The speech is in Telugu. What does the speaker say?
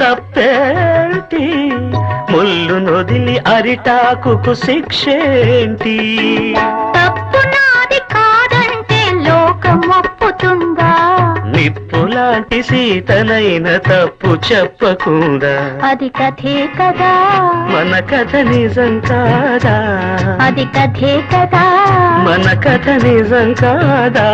తప్పేంటి, ముళ్ళు నొదిలి అరిటాకుకు శిక్షేంటి? తప్పు నాది కాదంటే లోకం ఒప్పుతుందా? నిప్పులాంటి సీతనైన తప్పు చెప్పకుండా. అది కథే కదా, మన కథ నిజం కాదా? అది కథే కదా, మన కథ నిజం కాదా?